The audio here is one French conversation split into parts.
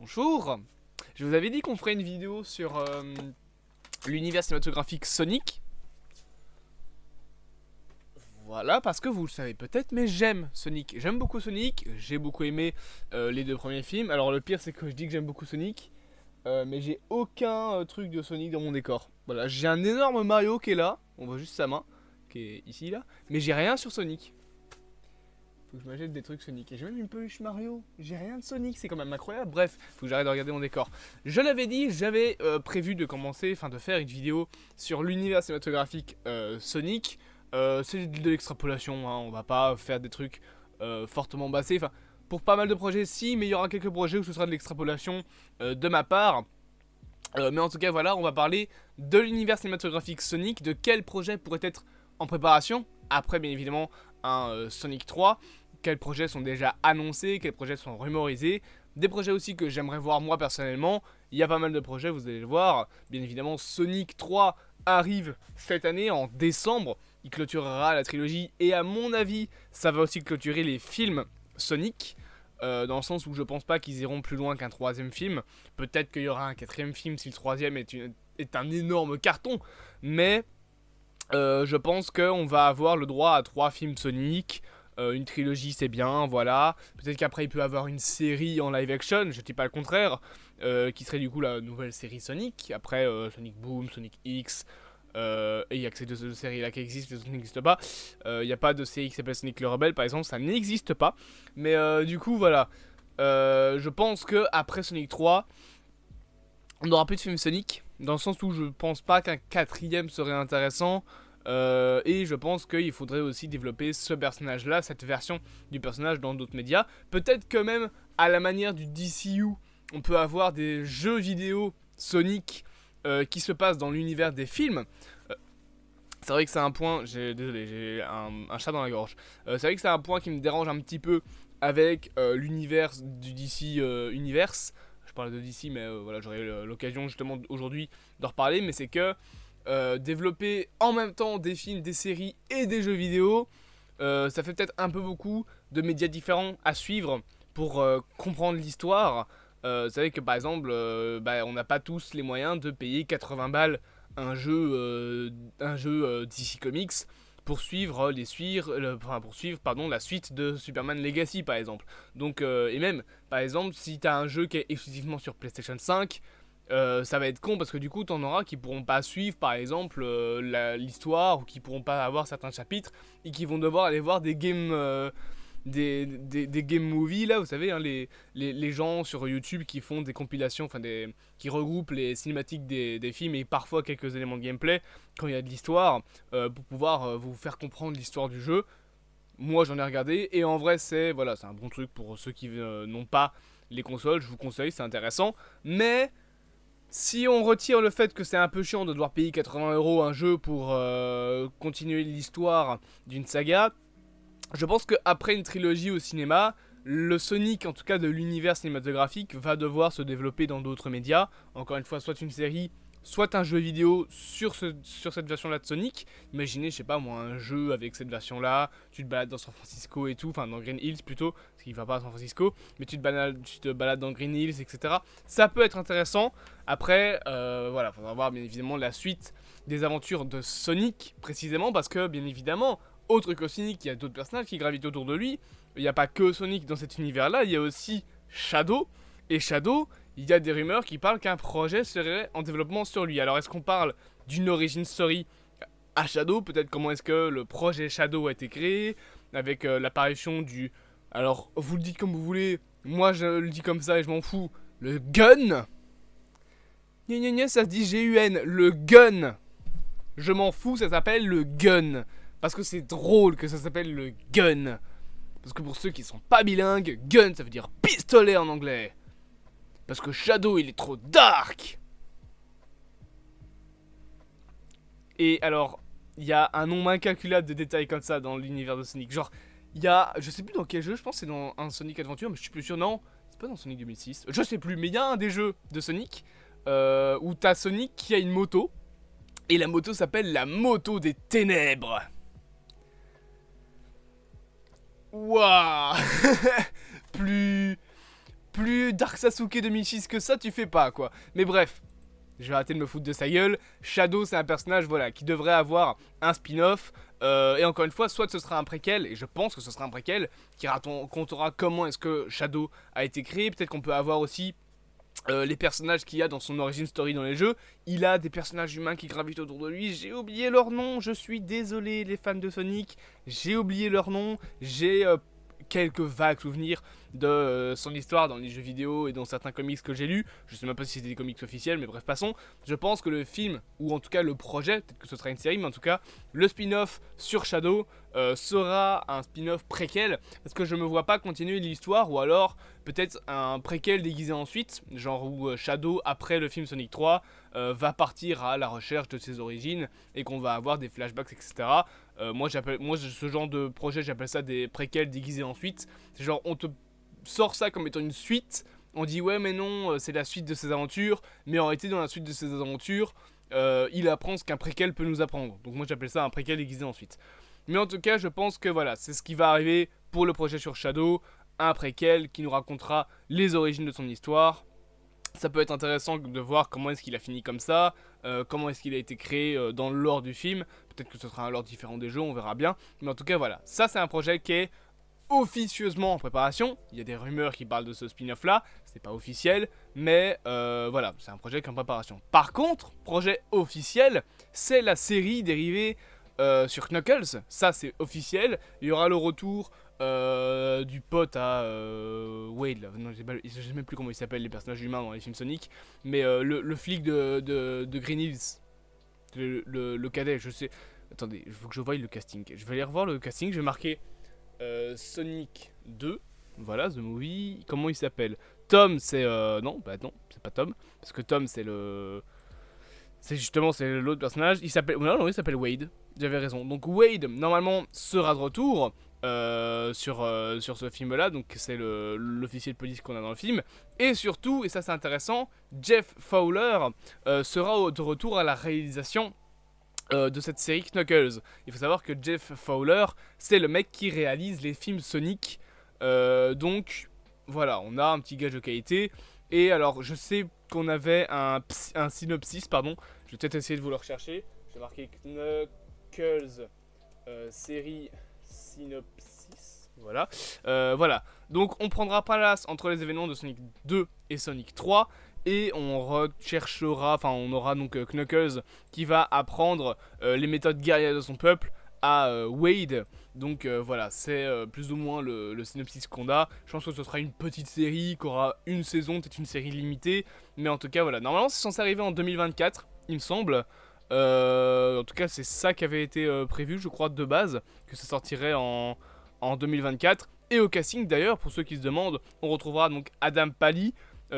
Bonjour. Je vous avais dit qu'on ferait une vidéo sur l'univers cinématographique Sonic. Voilà, parce que vous le savez peut-être, mais j'aime Sonic. J'aime beaucoup Sonic, j'ai beaucoup aimé les deux premiers films. Alors le pire c'est que je dis que j'aime beaucoup Sonic, mais j'ai aucun truc de Sonic dans mon décor. Voilà, j'ai un énorme Mario qui est là, on voit juste sa main, qui est ici là, mais j'ai rien sur Sonic. Faut que je m'achète des trucs Sonic. Et j'ai même une peluche Mario. J'ai rien de Sonic, c'est quand même incroyable. Bref, faut que j'arrête de regarder mon décor. Je l'avais dit, j'avais prévu de commencer, enfin de faire une vidéo sur l'univers cinématographique Sonic. C'est de l'extrapolation, hein. On va pas faire des trucs fortement basés. Enfin, pour pas mal de projets, si, mais il y aura quelques projets où ce sera de l'extrapolation de ma part. Mais en tout cas, voilà, on va parler de l'univers cinématographique Sonic, de quels projets pourraient être en préparation. Après, bien évidemment, un Sonic 3. Quels projets sont déjà annoncés, quels projets sont rumorisés. Des projets aussi que j'aimerais voir moi personnellement. Il y a pas mal de projets, vous allez le voir. Bien évidemment, Sonic 3 arrive cette année, en décembre. Il clôturera la trilogie et à mon avis, ça va aussi clôturer les films Sonic. Dans le sens où je pense pas qu'ils iront plus loin qu'un troisième film. Peut-être qu'il y aura un quatrième film si le troisième est un énorme carton. Mais je pense qu'on va avoir le droit à 3 films Sonic. Une trilogie c'est bien, voilà. Peut-être qu'après il peut avoir une série en live action, je dis pas le contraire. Qui serait du coup la nouvelle série Sonic. Après Sonic Boom, Sonic X. Et il n'y a que ces deux séries là qui existent, les autres n'existent pas. Il n'y a pas de série qui s'appelle Sonic le Rebelle par exemple, ça n'existe pas. Mais du coup voilà. Je pense que après Sonic 3, on n'aura plus de film Sonic. Dans le sens où je pense pas qu'un quatrième serait intéressant. Et je pense qu'il faudrait aussi développer ce personnage là, cette version du personnage dans d'autres médias. Peut-être que même à la manière du DCU, on peut avoir des jeux vidéo Sonic qui se passent dans l'univers des films. C'est vrai que c'est un point, désolé, j'ai un chat dans la gorge. C'est vrai que c'est un point qui me dérange un petit peu avec l'univers du DC Universe. Je parle de DC, mais voilà, j'aurai l'occasion justement aujourd'hui de reparler. Mais c'est que développer en même temps des films, des séries et des jeux vidéo, ça fait peut-être un peu beaucoup de médias différents à suivre pour comprendre l'histoire. Vous savez que par exemple, on n'a pas tous les moyens de payer 80 balles un jeu DC Comics pour suivre la suite de Superman Legacy par exemple. Donc et même par exemple si t'as un jeu qui est exclusivement sur PlayStation 5, ça va être con parce que du coup t'en auras qui pourront pas suivre par exemple l'histoire ou qui pourront pas avoir certains chapitres et qui vont devoir aller voir des games des game movies là, vous savez, hein, les gens sur YouTube qui font des compilations, qui regroupent les cinématiques des films et parfois quelques éléments de gameplay quand il y a de l'histoire pour pouvoir vous faire comprendre l'histoire du jeu. Moi j'en ai regardé et en vrai c'est un bon truc pour ceux qui n'ont pas les consoles, je vous conseille, c'est intéressant. Mais si on retire le fait que c'est un peu chiant de devoir payer 80 € un jeu pour continuer l'histoire d'une saga, je pense qu'après une trilogie au cinéma, le Sonic, en tout cas de l'univers cinématographique, va devoir se développer dans d'autres médias. Encore une fois, soit une série, soit un jeu vidéo sur cette version-là de Sonic. Imaginez, je sais pas moi, un jeu avec cette version-là, tu te balades dans San Francisco et tout, enfin dans Green Hills plutôt, parce qu'il va pas à San Francisco, mais tu te balades dans Green Hills, etc. Ça peut être intéressant. Après, faudra voir bien évidemment la suite des aventures de Sonic, précisément, parce que bien évidemment, autre que Sonic, il y a d'autres personnages qui gravitent autour de lui. Il n'y a pas que Sonic dans cet univers-là, il y a aussi Shadow. Et Shadow, il y a des rumeurs qui parlent qu'un projet serait en développement sur lui. Alors est-ce qu'on parle d'une origin story à Shadow? Peut-être comment est-ce que le projet Shadow a été créé, avec l'apparition du... Alors, vous le dites comme vous voulez, moi je le dis comme ça et je m'en fous. Le gun. Gna gna gna, ça se dit G-U-N, le gun. Je m'en fous, ça s'appelle le gun. Parce que c'est drôle que ça s'appelle le gun. Parce que pour ceux qui sont pas bilingues, gun ça veut dire pistolet en anglais. Parce que Shadow il est trop dark. Et alors, il y a un nombre incalculable de détails comme ça dans l'univers de Sonic. Genre, il y a, je sais plus dans quel jeu, je pense que c'est dans un Sonic Adventure, mais je suis plus sûr, non. C'est pas dans Sonic 2006. Je sais plus, mais il y a un des jeux de Sonic où t'as Sonic qui a une moto. Et la moto s'appelle la moto des ténèbres. Waouh. plus plus Dark Sasuke 2006 que ça, tu fais pas, quoi. Mais bref, je vais arrêter de me foutre de sa gueule. Shadow, c'est un personnage, voilà, qui devrait avoir un spin-off. Et encore une fois, soit ce sera un préquel, et je pense que ce sera un préquel, qui racontera comment est-ce que Shadow a été créé. Peut-être qu'on peut avoir aussi les personnages qu'il y a dans son origin story dans les jeux. Il a des personnages humains qui gravitent autour de lui. J'ai oublié leur nom, je suis désolé les fans de Sonic. J'ai oublié leur nom, j'ai quelques vagues souvenirs de son histoire dans les jeux vidéo et dans certains comics que j'ai lus. Je sais même pas si c'était des comics officiels, mais bref, passons. Je pense que le film, ou en tout cas le projet, peut-être que ce sera une série, mais en tout cas, le spin-off sur Shadow sera un spin-off préquel, parce que je me vois pas continuer l'histoire, ou alors peut-être un préquel déguisé ensuite, genre où Shadow, après le film Sonic 3, va partir à la recherche de ses origines, et qu'on va avoir des flashbacks, etc. Moi, ce genre de projet, j'appelle ça des préquels déguisés ensuite. C'est genre, on te sort ça comme étant une suite. On dit ouais mais non, c'est la suite de ses aventures. Mais en réalité dans la suite de ses aventures, il apprend ce qu'un préquel peut nous apprendre. Donc moi j'appelle ça un préquel déguisé ensuite. Mais en tout cas je pense que voilà, c'est ce qui va arriver pour le projet sur Shadow. Un préquel qui nous racontera les origines de son histoire. Ça peut être intéressant de voir comment est-ce qu'il a fini comme ça, comment est-ce qu'il a été créé dans le lore du film. Peut-être que ce sera un lore différent des jeux, on verra bien. Mais en tout cas voilà, ça c'est un projet qui est officieusement en préparation. Il y a des rumeurs qui parlent de ce spin-off là, c'est pas officiel, mais voilà, c'est un projet qui est en préparation. Par contre, projet officiel, c'est la série dérivée sur Knuckles, ça c'est officiel. Il y aura le retour du pote à Wade, là. Non, je sais même plus comment il s'appelle les personnages humains dans les films Sonic, mais le flic de Green Hills, le cadet, je sais. Attendez, il faut que je voie le casting. Je vais aller revoir le casting, je vais marquer Sonic 2, voilà, The Movie. Comment il s'appelle? Tom, c'est non, bah non, c'est pas Tom, parce que Tom c'est le, c'est justement c'est l'autre personnage. Il s'appelle, non, il s'appelle Wade. J'avais raison. Donc Wade normalement sera de retour sur ce film-là. Donc c'est l'officier de police qu'on a dans le film. Et surtout, et ça c'est intéressant, Jeff Fowler sera de retour à la réalisation de cette série Knuckles. Il faut savoir que Jeff Fowler, c'est le mec qui réalise les films Sonic. Donc, voilà, on a un petit gage de qualité. Et alors, je sais qu'on avait un synopsis, pardon. Je vais peut-être essayer de vous le rechercher. J'ai marqué Knuckles série synopsis. Voilà. Voilà. Donc, on prendra place entre les événements de Sonic 2 et Sonic 3. Et on recherchera, enfin on aura donc Knuckles qui va apprendre les méthodes guerrières de son peuple à Wade. Donc voilà, c'est plus ou moins le synopsis qu'on a. Je pense que ce sera une petite série qui aura une saison, peut-être une série limitée. Mais en tout cas voilà, normalement c'est censé arriver en 2024, il me semble. En tout cas c'est ça qui avait été prévu je crois de base, que ça sortirait en 2024. Et au casting d'ailleurs, pour ceux qui se demandent, on retrouvera donc Adam Pally,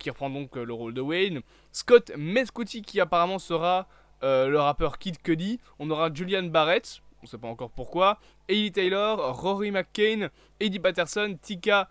qui reprend donc le rôle de Wayne, Scott Mescudi qui apparemment sera le rappeur Kid Cudi, on aura Julian Barrett, on sait pas encore pourquoi, Hailey Taylor, Rory McCain, Eddie Patterson, Tika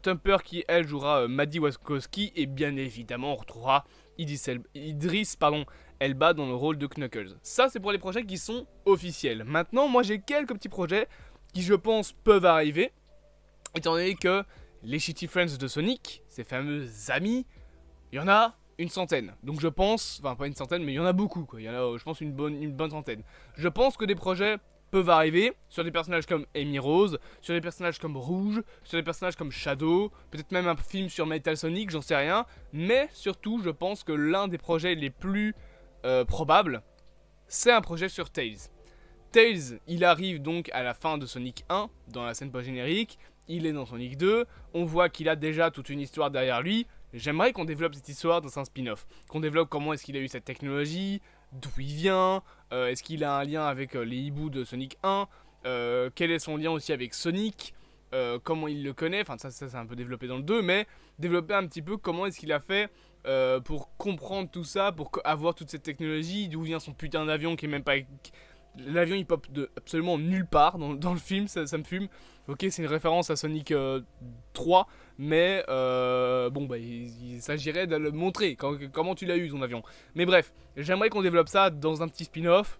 Tumper qui elle jouera Maddie Waskowski, et bien évidemment on retrouvera Idris Elba dans le rôle de Knuckles. Ça c'est pour les projets qui sont officiels. Maintenant moi j'ai quelques petits projets qui je pense peuvent arriver, étant donné que les Shitty Friends de Sonic, ces fameux amis, il y en a une centaine. Donc je pense, enfin pas une centaine, mais il y en a beaucoup quoi. Il y en a je pense une bonne centaine. Je pense que des projets peuvent arriver sur des personnages comme Amy Rose, sur des personnages comme Rouge, sur des personnages comme Shadow, peut-être même un film sur Metal Sonic, j'en sais rien. Mais surtout, je pense que l'un des projets les plus probables, c'est un projet sur Tails. Tails, il arrive donc à la fin de Sonic 1, dans la scène post-générique. Il est dans Sonic 2, on voit qu'il a déjà toute une histoire derrière lui. J'aimerais qu'on développe cette histoire dans un spin-off. Qu'on développe comment est-ce qu'il a eu cette technologie, d'où il vient, est-ce qu'il a un lien avec les hiboux de Sonic 1, quel est son lien aussi avec Sonic, comment il le connaît, enfin ça c'est un peu développé dans le 2, mais développer un petit peu comment est-ce qu'il a fait pour comprendre tout ça, pour avoir toute cette technologie, d'où vient son putain d'avion qui est même pas... L'avion il pop de absolument nulle part dans le film, ça me fume. Ok, c'est une référence à Sonic 3, mais bon bah il s'agirait de le montrer, comment tu l'as eu ton avion. Mais bref, j'aimerais qu'on développe ça dans un petit spin-off,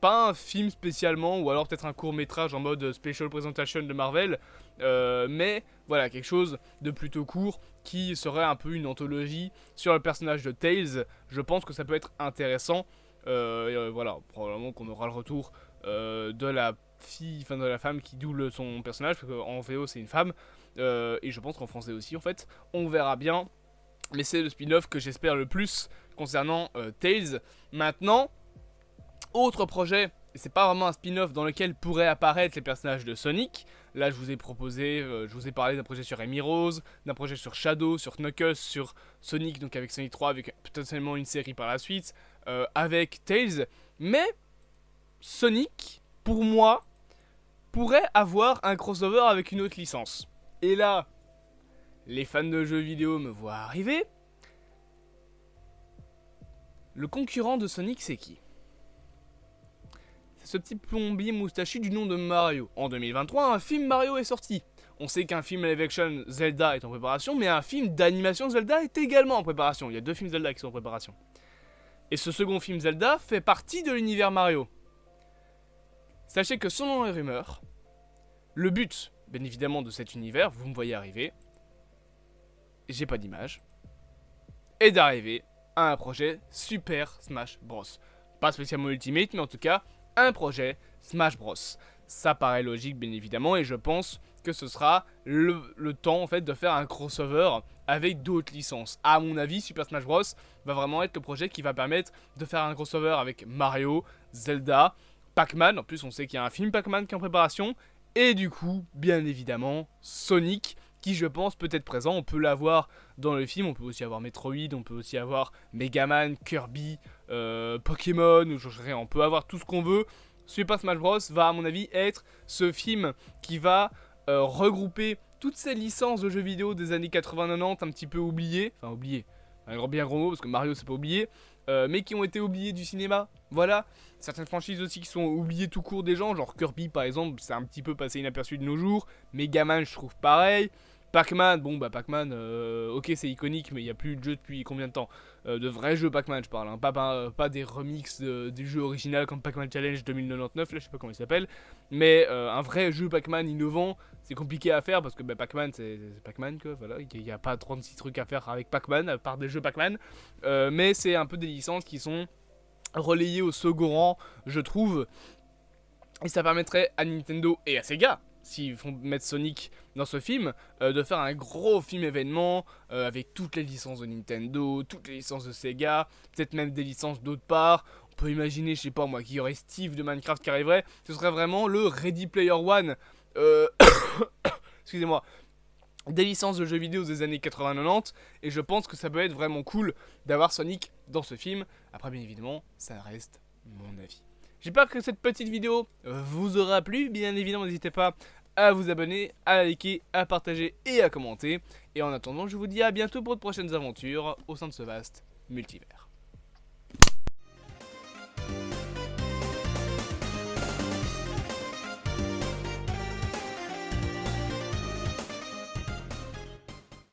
pas un film spécialement, ou alors peut-être un court métrage en mode special presentation de Marvel, mais voilà, quelque chose de plutôt court qui serait un peu une anthologie sur le personnage de Tails. Je pense que ça peut être intéressant. Voilà, probablement qu'on aura le retour de la fille, enfin de la femme qui double son personnage, parce qu'en VO c'est une femme, et je pense qu'en français aussi en fait, on verra bien. Mais c'est le spin-off que j'espère le plus concernant Tails. Maintenant, autre projet, et c'est pas vraiment un spin-off dans lequel pourraient apparaître les personnages de Sonic. Là, je vous ai proposé, je vous ai parlé d'un projet sur Amy Rose, d'un projet sur Shadow, sur Knuckles, sur Sonic, donc avec Sonic 3, avec potentiellement une série par la suite, avec Tails. Mais Sonic, pour moi, pourrait avoir un crossover avec une autre licence. Et là, les fans de jeux vidéo me voient arriver. Le concurrent de Sonic, c'est qui ? C'est ce petit plombier moustachu du nom de Mario. En 2023, un film Mario est sorti. On sait qu'un film live action Zelda est en préparation, mais un film d'animation Zelda est également en préparation. Il y a 2 films Zelda qui sont en préparation. Et ce second film Zelda fait partie de l'univers Mario. Sachez que selon les rumeurs, le but, bien évidemment, de cet univers, vous me voyez arriver, j'ai pas d'image, est d'arriver à un projet Super Smash Bros. Pas spécialement Ultimate, mais en tout cas, un projet Smash Bros. Ça paraît logique, bien évidemment, et je pense que ce sera le temps en fait de faire un crossover avec d'autres licences. À mon avis, Super Smash Bros. Va vraiment être le projet qui va permettre de faire un crossover avec Mario, Zelda, Pac-Man. En plus, on sait qu'il y a un film Pac-Man qui est en préparation. Et du coup, bien évidemment, Sonic, qui je pense peut être présent. On peut l'avoir dans le film, on peut aussi avoir Metroid, on peut aussi avoir Megaman, Kirby, Pokémon, on peut avoir tout ce qu'on veut. Super Smash Bros va à mon avis être ce film qui va regrouper toutes ces licences de jeux vidéo des années 80-90 un petit peu oubliées, enfin oubliées, un bien gros mot parce que Mario c'est pas oublié, mais qui ont été oubliées du cinéma, voilà. Certaines franchises aussi qui sont oubliées tout court des gens, genre Kirby par exemple, c'est un petit peu passé inaperçu de nos jours, Megaman je trouve pareil, Pac-Man, bon bah Pac-Man, ok c'est iconique mais il n'y a plus de jeu depuis combien de temps, de vrais jeux Pac-Man je parle, hein. Pas des remixes du jeu original comme Pac-Man Challenge 2099, là je sais pas comment il s'appelle, mais un vrai jeu Pac-Man innovant, c'est compliqué à faire parce que bah, Pac-Man c'est Pac-Man quoi, voilà, il n'y a pas 36 trucs à faire avec Pac-Man, à part des jeux Pac-Man, mais c'est un peu des licences qui sont relayées au second rang je trouve, et ça permettrait à Nintendo et à Sega, s'ils font mettre Sonic dans ce film, de faire un gros film événement avec toutes les licences de Nintendo, toutes les licences de Sega, peut-être même des licences d'autre part. On peut imaginer, je sais pas moi, qu'il y aurait Steve de Minecraft qui arriverait. Ce serait vraiment le Ready Player One, excusez-moi, des licences de jeux vidéo des années 80-90. Et je pense que ça peut être vraiment cool d'avoir Sonic dans ce film. Après, bien évidemment, ça reste mon avis. J'espère que cette petite vidéo vous aura plu. Bien évidemment, n'hésitez pas à vous abonner, à liker, à partager et à commenter. Et en attendant, je vous dis à bientôt pour de prochaines aventures au sein de ce vaste multivers.